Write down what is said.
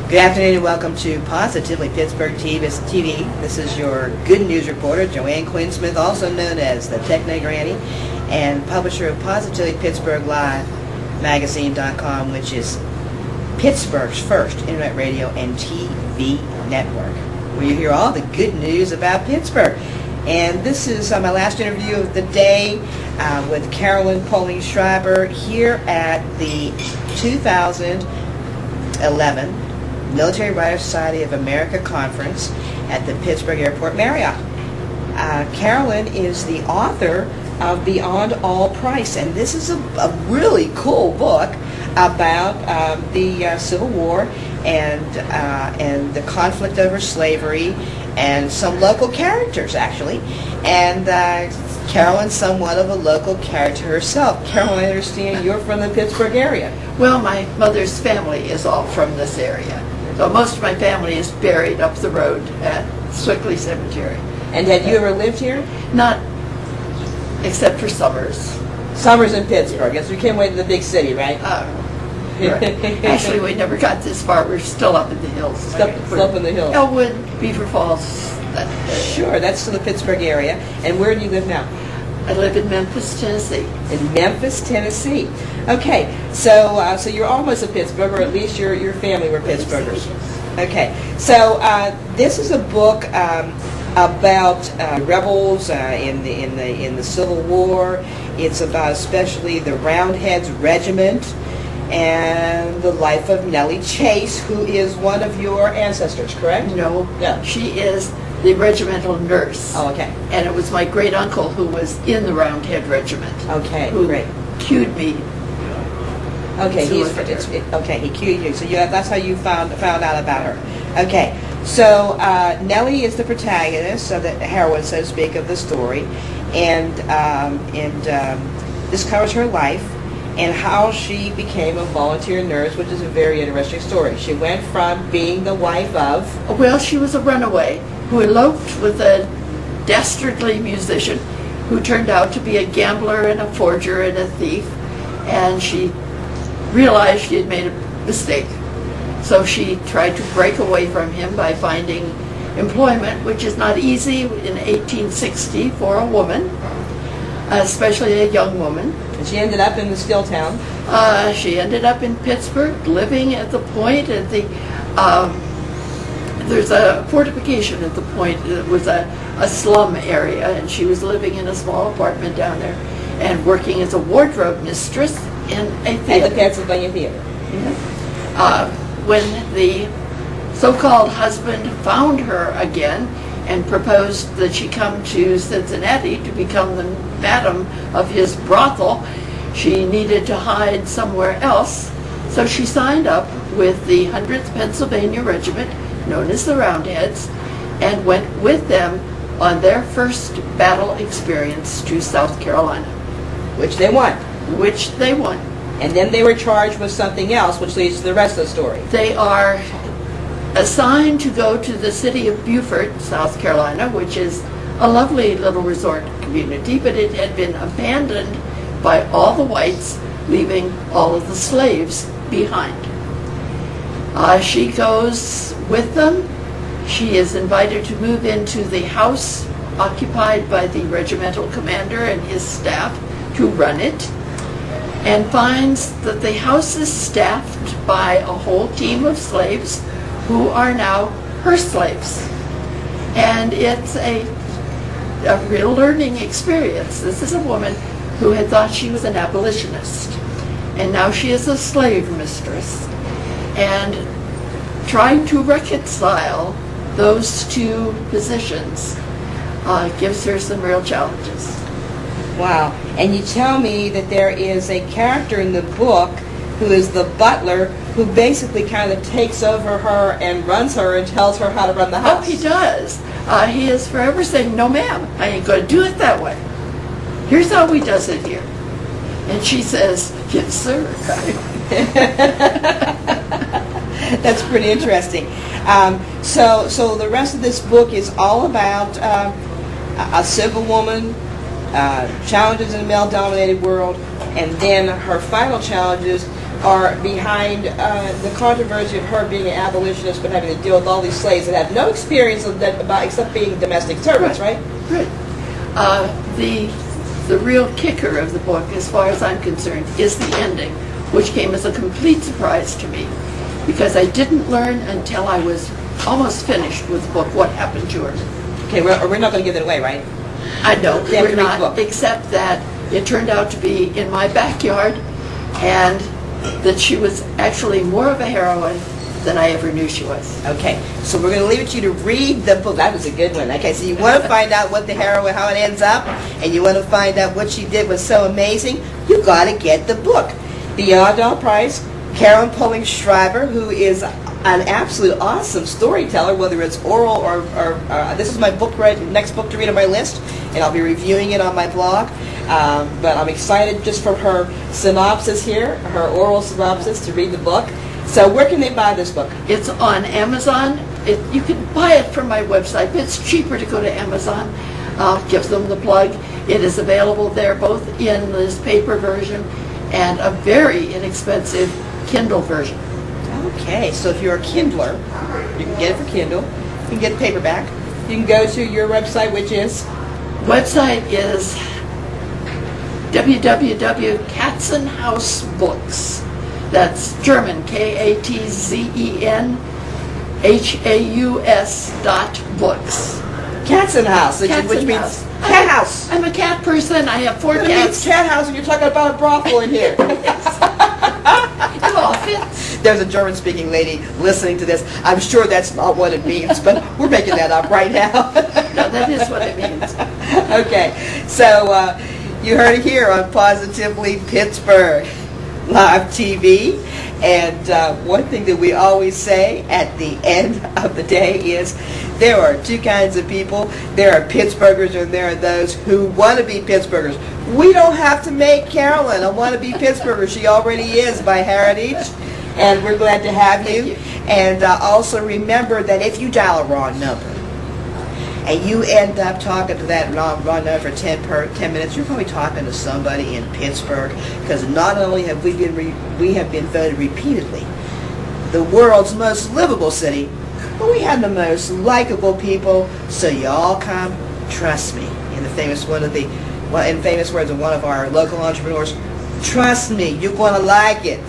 Good afternoon and welcome to Positively Pittsburgh TV. This is your good news reporter, Joanne Quinn Smith, also known as the Techno Granny, and publisher of Positively Pittsburgh Live Magazine.com, which is Pittsburgh's first internet radio and TV network, where you hear all the good news about Pittsburgh. And this is my last interview of the day with Carolyn Schriber here at the 2011 Military Writers Society of America Conference at the Pittsburgh Airport Marriott. Carolyn is the author of Beyond All Price, and this is a really cool book about the Civil War and the conflict over slavery and some local characters, actually. And Carolyn's somewhat of a local character herself. Carolyn, I understand you're from the Pittsburgh area. Well, my mother's family is all from this area. So most of my family is buried up the road at Swickley Cemetery. And had you ever lived here? Not except for summers. Summers in Pittsburgh. Yes, we came away to the big city, right? Right. Actually, we never got this far. We're still up in the hills. Still up in the hills. Elwood, Beaver Falls. Sure, that's in the Pittsburgh area. And where do you live now? I live in Memphis, Tennessee. In Memphis, Tennessee. Okay, so you're almost a Pittsburgher, or at least your family were Pittsburghers. Okay, so this is a book about rebels in the Civil War. It's about especially the Roundheads Regiment and the life of Nellie Chase, who is one of your ancestors, correct? No, she is the regimental nurse. Oh, okay. And it was my great uncle who was in the Roundhead Regiment. Okay, who great. Cued me. Okay, he cued you. So that's how you found out about her. Okay, so Nellie is the protagonist, so the heroine, so to speak, of the story, and this covers her life and how she became a volunteer nurse, which is a very interesting story. She went from being the wife of... Well, she was a runaway who eloped with a dastardly musician who turned out to be a gambler and a forger and a thief, and she realized she had made a mistake. So she tried to break away from him by finding employment, which is not easy in 1860 for a woman, especially a young woman. And she ended up in the still town. She ended up in Pittsburgh, living at the Point. At the there's a fortification at the Point. It was a slum area, and she was living in a small apartment down there and working as a wardrobe mistress in a theater. At the Pennsylvania Theater. Yeah. When the so-called husband found her again and proposed that she come to Cincinnati to become the madam of his brothel, she needed to hide somewhere else, so she signed up with the 100th Pennsylvania Regiment, known as the Roundheads, and went with them on their first battle experience to South Carolina. Which they won. Which they won. And then they were charged with something else, which leads to the rest of the story. They are assigned to go to the city of Beaufort, South Carolina, which is a lovely little resort community, but it had been abandoned by all the whites, leaving all of the slaves behind. She goes with them. She is invited to move into the house occupied by the regimental commander and his staff to run it, and finds that the house is staffed by a whole team of slaves who are now her slaves. And it's a real learning experience. This is a woman who had thought she was an abolitionist, and now she is a slave mistress. And trying to reconcile those two positions gives her some real challenges. Wow. And you tell me that there is a character in the book who is the butler, who basically kind of takes over her and runs her and tells her how to run the house. Oh, he does. He is forever saying, "No, ma'am, I ain't going to do it that way. Here's how we does it here." And she says, "Yes, sir." That's pretty interesting. So the rest of this book is all about a civil woman, challenges in a male-dominated world, and then her final challenge is are behind the controversy of her being an abolitionist but having to deal with all these slaves that have no experience of that about except being domestic servants, right? Right. The real kicker of the book, as far as I'm concerned, is the ending, which came as a complete surprise to me, because I didn't learn until I was almost finished with the book what happened to her. Okay, we're not going to give it away, right? I know, They have to we're read the not, book. except that it turned out to be in my backyard, and that she was actually more of a heroine than I ever knew she was. Okay, so we're going to leave it to you to read the book. That was a good one. Okay, so you want to find out what the heroine, how it ends up, and you want to find out what she did was so amazing, you got to get the book. Beyond All Price, Carolyn Schriber, who is an absolute awesome storyteller, whether it's oral or this is my book, next book to read on my list, and I'll be reviewing it on my blog. But I'm excited just for her synopsis here, her oral synopsis, to read the book. So where can they buy this book? It's on Amazon. You can buy it from my website, but it's cheaper to go to Amazon. Gives them the plug. It is available there both in this paper version and a very inexpensive Kindle version. Okay, so if you're a Kindler, you can get it for Kindle. You can get paperback. You can go to your website, which is? Website is www.katzenhausbooks. That's German, KATZENHAUS.books. Katzenhaus, which means Katzenhaus. cat house. I'm a cat person. I have 4 It means cats. cat house, and you're talking about a brothel in here. It all fits. There's a German-speaking lady listening to this. I'm sure that's not what it means, but we're making that up right now. No, that is what it means. Okay, so you heard it here on Positively Pittsburgh Live TV. And one thing that we always say at the end of the day is there are two kinds of people. There are Pittsburghers and there are those who want to be Pittsburghers. We don't have to make Carolyn a want-to-be Pittsburgher. She already is by heritage. And we're glad to have you. And also remember that if you dial a wrong number, and you end up talking to that wrong number for 10 minutes, you're probably talking to somebody in Pittsburgh, because not only have we been voted repeatedly the world's most livable city, but we have the most likable people. So y'all come, trust me. In famous words of one of our local entrepreneurs, trust me, you're going to like it.